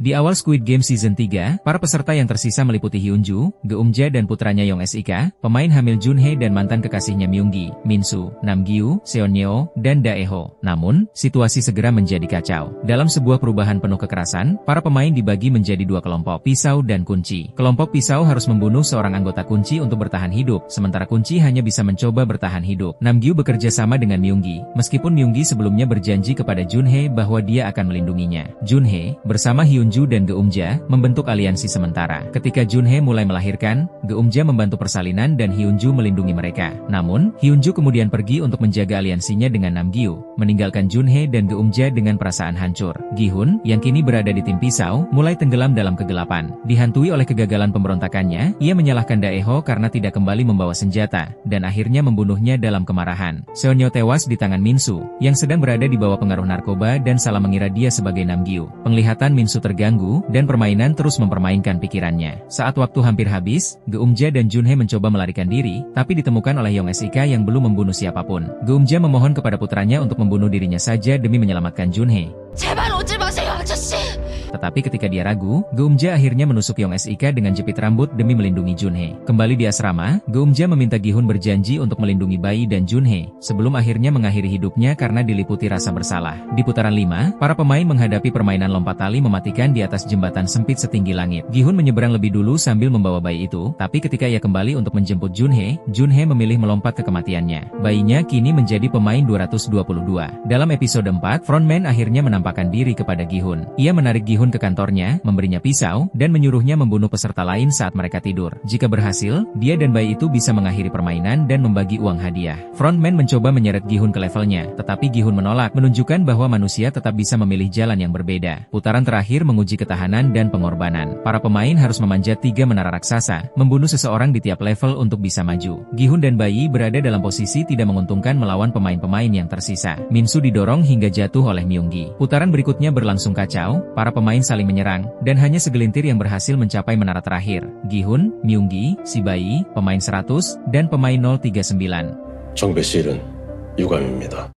Di awal Squid Game Season 3, para peserta yang tersisa meliputi Hyunju, Geumja dan putranya Yong Sik, pemain hamil Junhee dan mantan kekasihnya Myunggi, Minsu, Namgyu, Seonnyeon, dan Daeho. Namun, situasi segera menjadi kacau. Dalam sebuah perubahan penuh kekerasan, para pemain dibagi menjadi dua kelompok, Pisau dan Kunci. Kelompok Pisau harus membunuh seorang anggota Kunci untuk bertahan hidup, sementara Kunci hanya bisa mencoba bertahan hidup. Namgyu bekerja sama dengan Myunggi, meskipun Myunggi sebelumnya berjanji kepada Junhee bahwa dia akan melindunginya. Junhee, bersama Hyunju dan Geumja, membentuk aliansi sementara. Ketika Junhee mulai melahirkan, Geumja membantu persalinan dan Hyunju melindungi mereka. Namun, Hyunju kemudian pergi untuk menjaga aliansinya dengan Namgyu, meninggalkan Junhee dan Geumja dengan perasaan hancur. Gi-hun, yang kini berada di tim Pisau, mulai tenggelam dalam kegelapan. Dihantui oleh kegagalan pemberontakannya, ia menyalahkan Daeho karena tidak kembali membawa senjata, dan akhirnya membunuhnya dalam kemarahan. Seonnyeon tewas di tangan Minsu, yang sedang berada di bawah pengaruh narkoba dan salah mengira dia sebagai Namgyu. Penglihatan Minsu terganggu, dan permainan terus mempermainkan pikirannya. Saat waktu hampir habis, Geumja dan Junhee mencoba melarikan diri, tapi ditemukan oleh Yong Sik yang belum membunuh siapapun. Geumja memohon kepada putranya untuk membunuh dirinya saja demi menyelamatkan Junhee. Tetapi ketika dia ragu, Geumja akhirnya menusuk Yong Sik dengan jepit rambut demi melindungi Junhee. Kembali di asrama, Geumja meminta Gi-hun berjanji untuk melindungi bayi dan Junhee, sebelum akhirnya mengakhiri hidupnya karena diliputi rasa bersalah. Di putaran 5, para pemain menghadapi permainan lompat tali mematikan di atas jembatan sempit setinggi langit. Gi-hun menyeberang lebih dulu sambil membawa bayi itu, tapi ketika ia kembali untuk menjemput Junhee, Junhee memilih melompat ke kematiannya. Bayinya kini menjadi pemain 222. Dalam episode 4, frontman akhirnya menampakkan diri kepada Gi-hun. Ia menarik Gi-hun ke kantornya, memberinya pisau, dan menyuruhnya membunuh peserta lain saat mereka tidur. Jika berhasil, dia dan bayi itu bisa mengakhiri permainan dan membagi uang hadiah. Frontman mencoba menyeret Gi-hun ke levelnya, tetapi Gi-hun menolak, menunjukkan bahwa manusia tetap bisa memilih jalan yang berbeda. Putaran terakhir menguji ketahanan dan pengorbanan. Para pemain harus memanjat 3 menara raksasa, membunuh seseorang di tiap level untuk bisa maju. Gi-hun dan bayi berada dalam posisi tidak menguntungkan melawan pemain-pemain yang tersisa. Minsu didorong hingga jatuh oleh Myunggi. Putaran berikutnya berlangsung kacau, para pemain saling menyerang, dan hanya segelintir yang berhasil mencapai menara terakhir. Gi-hun, Myunggi, si bayi, pemain 100, dan pemain 039. 정배 실은 유감입니다.